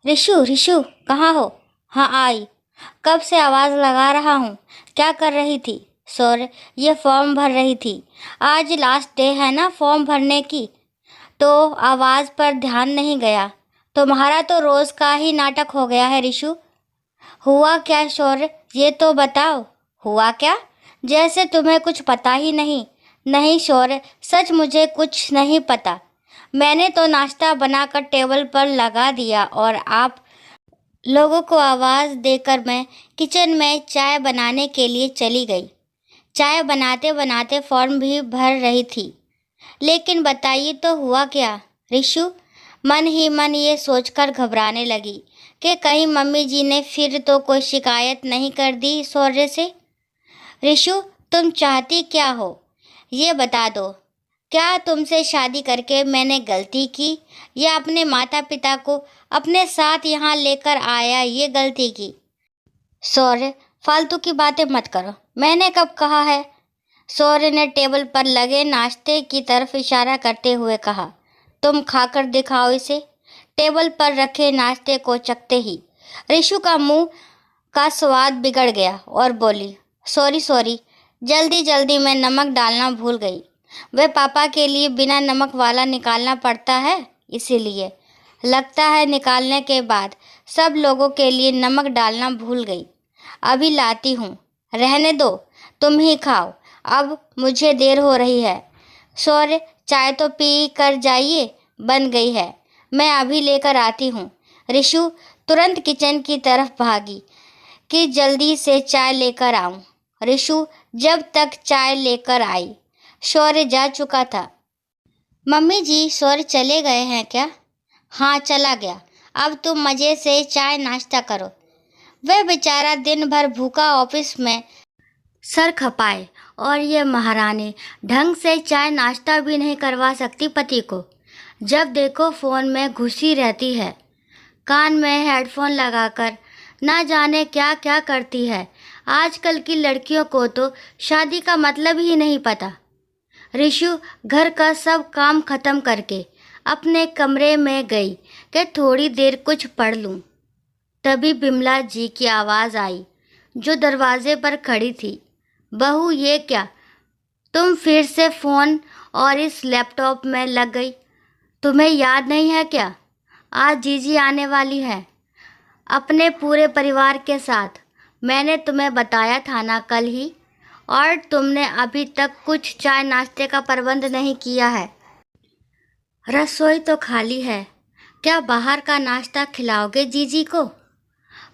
रिशु रिशु, कहाँ हो? हाँ आई। कब से आवाज़ लगा रहा हूँ। क्या कर रही थी? सॉरी, ये फॉर्म भर रही थी। आज लास्ट डे है ना फॉर्म भरने की, तो आवाज़ पर ध्यान नहीं गया। तुम्हारा तो रोज़ का ही नाटक हो गया है रिशु। हुआ क्या शौर्य, ये तो बताओ। हुआ क्या? जैसे तुम्हें कुछ पता ही नहीं। नहीं शौर्य, सच मुझे कुछ नहीं पता। मैंने तो नाश्ता बनाकर टेबल पर लगा दिया और आप लोगों को आवाज़ देकर मैं किचन में चाय बनाने के लिए चली गई। चाय बनाते बनाते फॉर्म भी भर रही थी। लेकिन बताइए तो हुआ क्या? रिशु मन ही मन ये सोचकर घबराने लगी कि कहीं मम्मी जी ने फिर तो कोई शिकायत नहीं कर दी शौर्य से। रिशु, तुम चाहती क्या हो, ये बता दो। क्या तुमसे शादी करके मैंने गलती की, या अपने माता पिता को अपने साथ यहाँ लेकर आया ये गलती की? शौर्य, फालतू की बातें मत करो। मैंने कब कहा है? शौर्य ने टेबल पर लगे नाश्ते की तरफ इशारा करते हुए कहा। तुम खाकर दिखाओ इसे। टेबल पर रखे नाश्ते को चखते ही रिशु का मुंह का स्वाद बिगड़ गया और बोली, सॉरी सॉरी, जल्दी जल्दी मैं नमक डालना भूल गई। वह पापा के लिए बिना नमक वाला निकालना पड़ता है, इसीलिए लगता है निकालने के बाद सब लोगों के लिए नमक डालना भूल गई। अभी लाती हूँ, रहने दो, तुम ही खाओ, अब मुझे देर हो रही है। शौर्य, चाय तो पी कर जाइए, बन गई है, मैं अभी लेकर आती हूँ। रिशु तुरंत किचन की तरफ भागी कि जल्दी से चाय लेकर आऊं। रिशु जब तक चाय लेकर आई, शौर्य जा चुका था। मम्मी जी, शौर्य चले गए हैं क्या? हाँ चला गया, अब तुम मज़े से चाय नाश्ता करो। वह बेचारा दिन भर भूखा ऑफिस में सर खपाए, और ये महारानी ढंग से चाय नाश्ता भी नहीं करवा सकती पति को। जब देखो फ़ोन में घुसी रहती है, कान में हेडफोन लगाकर ना जाने क्या क्या करती है। आजकल की लड़कियों को तो शादी का मतलब ही नहीं पता। रिशु घर का सब काम खत्म करके अपने कमरे में गई कि थोड़ी देर कुछ पढ़ लूं। तभी बिमला जी की आवाज़ आई, जो दरवाजे पर खड़ी थी। बहू, ये क्या, तुम फिर से फ़ोन और इस लैपटॉप में लग गई? तुम्हें याद नहीं है क्या, आज जीजी आने वाली है अपने पूरे परिवार के साथ। मैंने तुम्हें बताया था ना कल ही, और तुमने अभी तक कुछ चाय नाश्ते का प्रबंध नहीं किया है। रसोई तो खाली है, क्या बाहर का नाश्ता खिलाओगे जीजी को?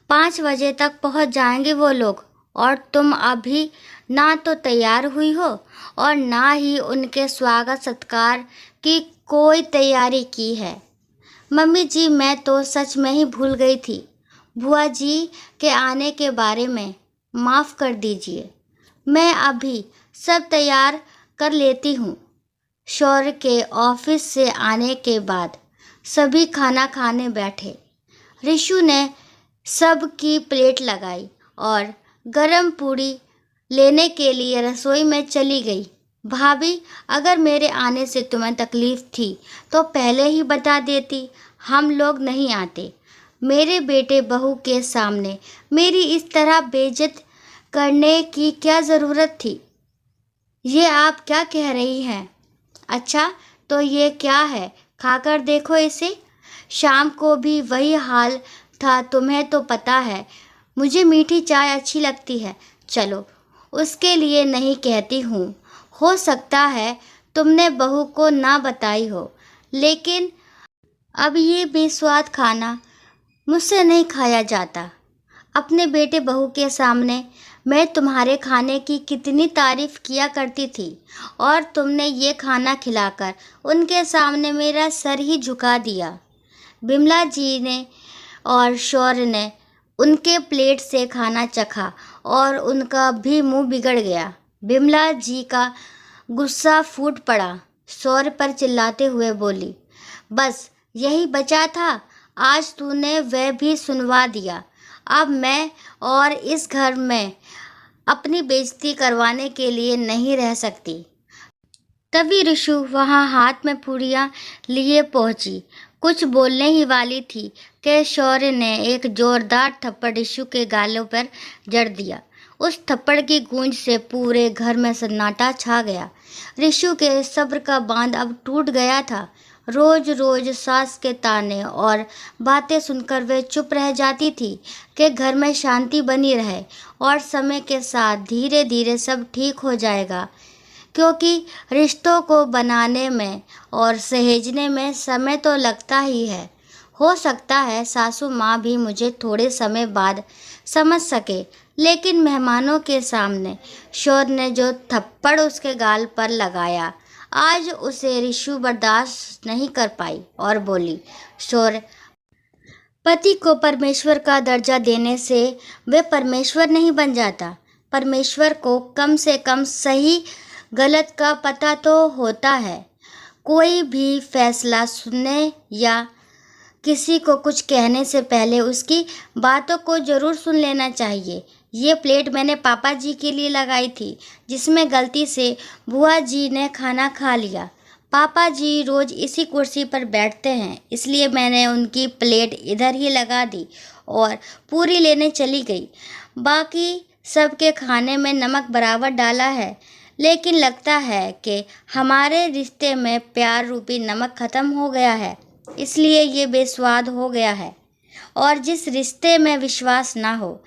5 बजे तक पहुंच जाएंगे वो लोग, और तुम अभी ना तो तैयार हुई हो और ना ही उनके स्वागत सत्कार की कोई तैयारी की है। मम्मी जी, मैं तो सच में ही भूल गई थी बुआ जी के आने के बारे में, माफ़ कर दीजिए। मैं अभी सब तैयार कर लेती हूँ। शौर्य के ऑफिस से आने के बाद सभी खाना खाने बैठे। रिशु ने सब की प्लेट लगाई और गरम पूड़ी लेने के लिए रसोई में चली गई। भाभी, अगर मेरे आने से तुम्हें तकलीफ़ थी तो पहले ही बता देती, हम लोग नहीं आते। मेरे बेटे बहू के सामने मेरी इस तरह बेइज्जत करने की क्या ज़रूरत थी? ये आप क्या कह रही हैं? अच्छा, तो ये क्या है, खाकर देखो इसे। शाम को भी वही हाल था, तुम्हें तो पता है मुझे मीठी चाय अच्छी लगती है। चलो, उसके लिए नहीं कहती हूँ, हो सकता है तुमने बहू को ना बताई हो, लेकिन अब ये बेस्वाद खाना मुझसे नहीं खाया जाता। अपने बेटे बहू के सामने मैं तुम्हारे खाने की कितनी तारीफ़ किया करती थी, और तुमने ये खाना खिलाकर उनके सामने मेरा सर ही झुका दिया। बिमला जी ने और शौर्य ने उनके प्लेट से खाना चखा और उनका भी मुंह बिगड़ गया। बिमला जी का गुस्सा फूट पड़ा, शौर्य पर चिल्लाते हुए बोली, बस यही बचा था, आज तूने वह भी सुनवा दिया। अब मैं और इस घर में अपनी बेइज्जती करवाने के लिए नहीं रह सकती। तभी रिशु वहाँ हाथ में पूड़ियाँ लिए पहुँची। कुछ बोलने ही वाली थी, कि शौर्य ने एक जोरदार थप्पड़ रिशु के गालों पर जड़ दिया। उस थप्पड़ की गूंज से पूरे घर में सन्नाटा छा गया। रिशु के सब्र का बांध अब टूट गया था। रोज रोज सास के ताने और बातें सुनकर वे चुप रह जाती थी कि घर में शांति बनी रहे और समय के साथ धीरे धीरे सब ठीक हो जाएगा, क्योंकि रिश्तों को बनाने में और सहेजने में समय तो लगता ही है। हो सकता है सासू माँ भी मुझे थोड़े समय बाद समझ सके, लेकिन मेहमानों के सामने शौर्य ने जो थप्पड़ उसके गाल पर लगाया, आज उसे रिशु बर्दाश्त नहीं कर पाई और बोली, शौर्य, पति को परमेश्वर का दर्जा देने से वे परमेश्वर नहीं बन जाता। परमेश्वर को कम से कम सही गलत का पता तो होता है। कोई भी फैसला सुनने या किसी को कुछ कहने से पहले उसकी बातों को ज़रूर सुन लेना चाहिए। ये प्लेट मैंने पापा जी के लिए लगाई थी, जिसमें गलती से बुआ जी ने खाना खा लिया। पापा जी रोज़ इसी कुर्सी पर बैठते हैं, इसलिए मैंने उनकी प्लेट इधर ही लगा दी और पूरी लेने चली गई। बाकी सबके खाने में नमक बराबर डाला है, लेकिन लगता है कि हमारे रिश्ते में प्यार रूपी नमक ख़त्म हो गया है, इसलिए ये बेस्वाद हो गया है। और जिस रिश्ते में विश्वास ना हो,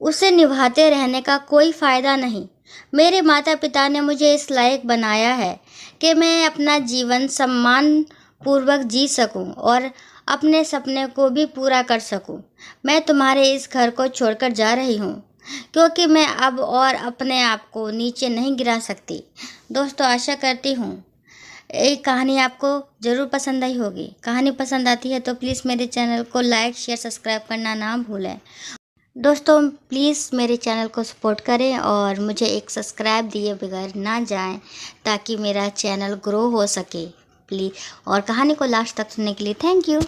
उसे निभाते रहने का कोई फ़ायदा नहीं। मेरे माता पिता ने मुझे इस लायक बनाया है कि मैं अपना जीवन सम्मान पूर्वक जी सकूं और अपने सपने को भी पूरा कर सकूं। मैं तुम्हारे इस घर को छोड़कर जा रही हूं, क्योंकि मैं अब और अपने आप को नीचे नहीं गिरा सकती। दोस्तों, आशा करती हूँ ये कहानी आपको ज़रूर पसंद आई होगी। कहानी पसंद आती है तो प्लीज़ मेरे चैनल को लाइक शेयर सब्सक्राइब करना ना भूलें। दोस्तों, प्लीज़ मेरे चैनल को सपोर्ट करें और मुझे एक सब्सक्राइब दिए बगैर ना जाएं, ताकि मेरा चैनल ग्रो हो सके प्लीज़। और कहानी को लास्ट तक सुनने के लिए थैंक यू।